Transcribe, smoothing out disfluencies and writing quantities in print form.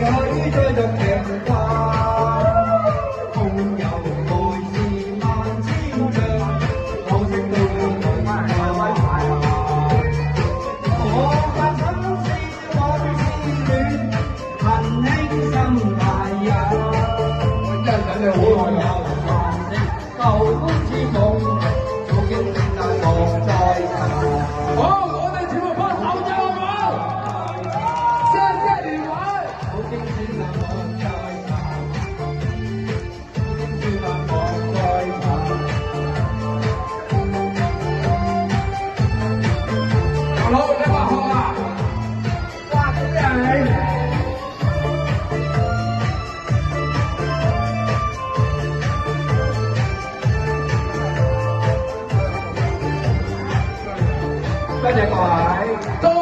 許再着強化，共有愛是萬千丈，可惜到了對方。我發心思我痴戀，恨輕心大人。真係等你好耐啦。舊歡似夢，早經歷但莫再尋。好，我哋全部拍手掌好唔好？謝謝你們。早經歷但莫再尋，早經歷但莫再尋。大佬，你話好啊？哇，真係！多謝各位。